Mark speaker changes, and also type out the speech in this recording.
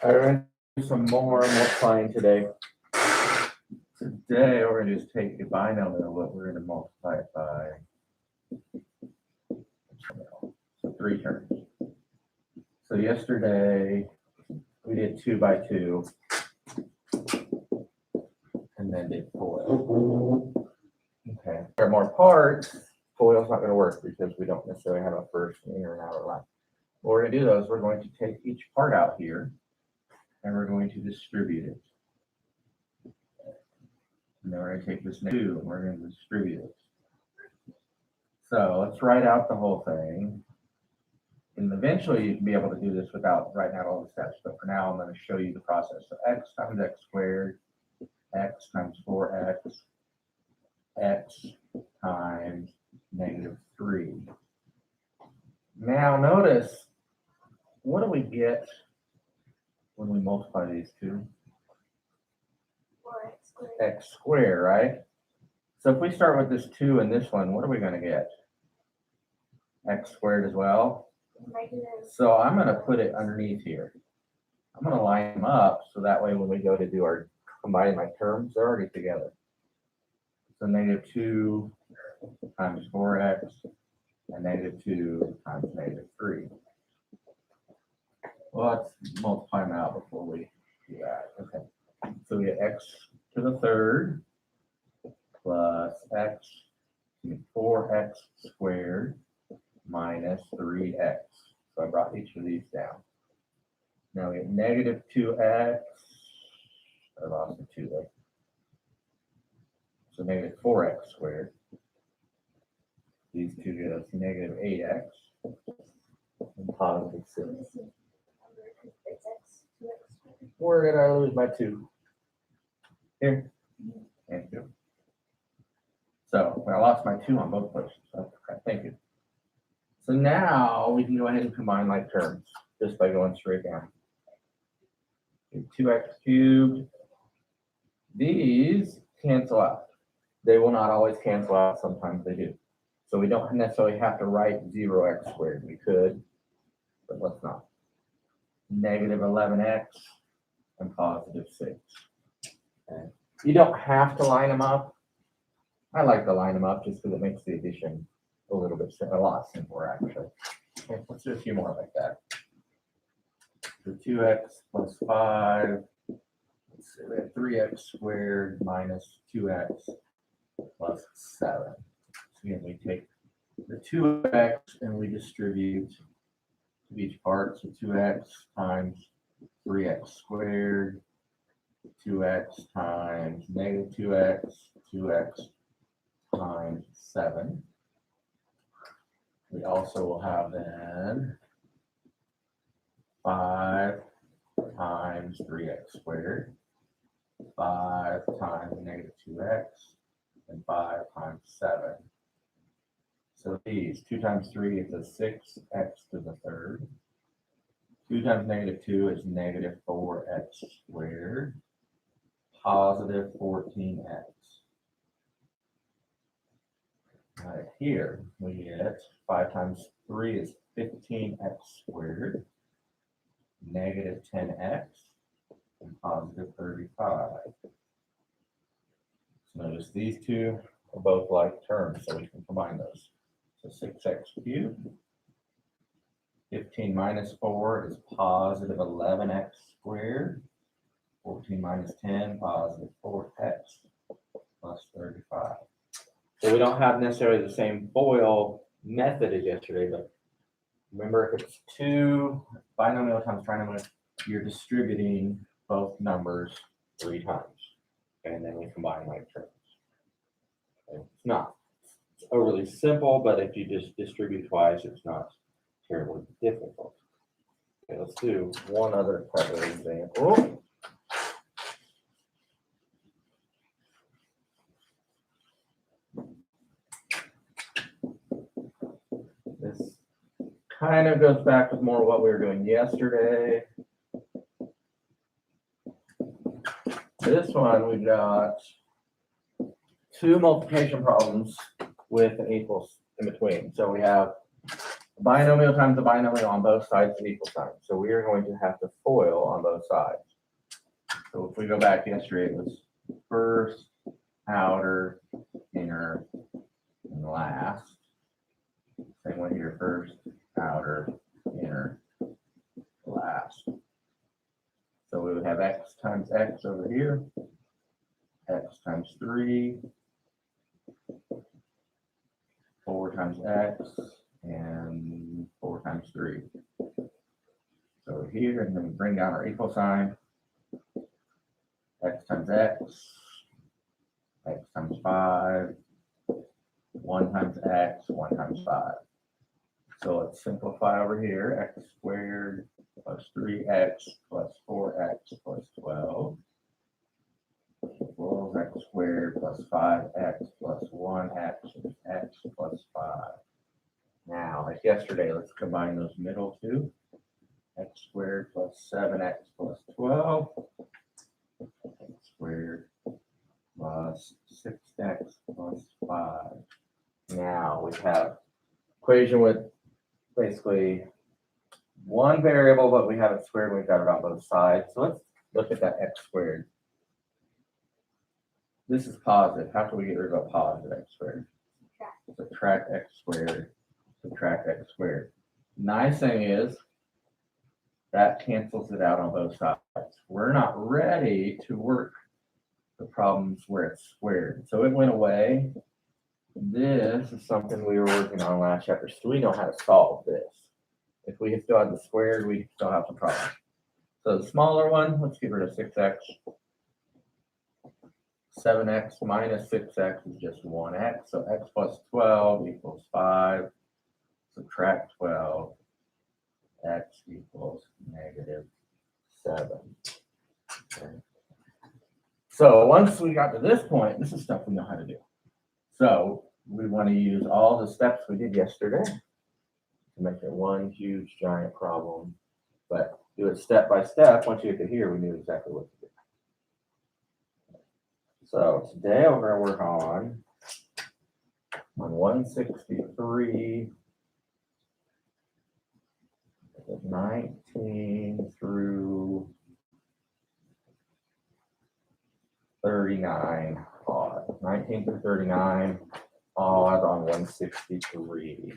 Speaker 1: All right, we're going to do some more multiplying today. Today, we're going to just take a binomial, but we're going to multiply it by so 3 terms. So yesterday, we did 2 by 2, and then did FOIL. Okay. If there are more parts, FOIL's not going to work because we don't necessarily have a first, an inner, and outer line. What we're going to do, though, is we're going to take each part out here, and we're going to distribute it. And then we're going to take this 2, and we're going to distribute it. So let's write out the whole thing. And eventually you can be able to do this without writing out all the steps. But for now, I'm going to show you the process. So x times x squared, x times 4x, x times -3. Now notice, what do we get when we multiply these two? X squared, right? So if we start with this 2 and this one, what are we going to get? X squared as well. So I'm going to put it underneath here. I'm going to line them up so that way when we go to do our combining my terms, they're already together. So -2 times 4x and -2 times -3. Well, let's multiply them out before we do that. Okay. So we get x to the third plus x, 4x squared minus 3x. So I brought each of these down. Now we get -2x. I lost the 2 there. So -4x squared. These two get us -8x and +6. Where did I lose my 2? Here. Thank you. So I lost my 2 on both places. Okay, thank you. So now we can go ahead and combine like terms just by going straight down. 2x cubed. These cancel out. They will not always cancel out. Sometimes they do. So we don't necessarily have to write 0x squared. We could, but let's not. -11x and +6. Okay. You don't have to line them up. I like to line them up just because it makes the addition a lot simpler actually. Okay, let's do a few more like that. So 2x plus 5. Let's see, we have 3x squared minus 2x plus 7. So again, we take the 2x and we distribute to each part. So 2x times 3x squared, 2x times -2x, 2x times 7. We also will have then 5 times 3x squared, 5 times -2x, and 5 times 7. So these 2 times 3 is a 6x to the third. 2 times -2 is -4x squared, +14x. Right here, we get 5 times 3 is 15x squared, -10x, and +35. So notice these two are both like terms, so we can combine those. So 6x cubed. 15 minus 4 is +11x squared. 14 minus 10, +4x plus 35. So we don't have necessarily the same FOIL method as yesterday, but remember if it's 2 binomial times trinomial, you're distributing both numbers 3 times. And then we combine like terms. Okay. It's overly simple, but if you just distribute twice, it's not terribly difficult. Okay, let's do one other part of the example. This kind of goes back with more what we were doing yesterday. This one, we've got 2 multiplication problems with an equals in between. So we have binomial times a binomial on both sides of equal sign. So we are going to have to FOIL on both sides. So if we go back yesterday, it was first, outer, inner, and last. Same one here, first, outer, inner, last. So we would have x times x over here, x times 3, 4 times x, and 4 times 3. So here, and then we bring down our equal sign, x times x, x times 5, 1 times x, 1 times 5. So let's simplify over here, x squared plus 3x plus 4x plus 12 equals x squared plus 5x plus 1x is x plus 5. Now, like yesterday, let's combine those middle two. X squared plus 7x plus 12. X squared plus 6x plus 5. Now we have equation with basically one variable, but we have it squared. We've got it on both sides. So let's look at that x squared. This is positive. How can we get rid of a positive x squared? Subtract x squared. Subtract x squared. Nice thing is that cancels it out on both sides. We're not ready to work the problems where it's squared. So it went away. This is something we were working on last chapter, so we know how to solve this. If we still had the squared, we still have some problems. So the smaller one, let's get rid of 6x. 7x minus 6x is just 1x, so x plus 12 equals 5. Subtract 12, x equals negative 7. Okay. So once we got to this point, this is stuff we know how to do. So we want to use all the steps we did yesterday to make it one huge giant problem, but do it step by step. Once you get to here, we knew exactly what to do. So today we're going to work on 163, 19 through 39 odd. 19 through 39 odd on 163.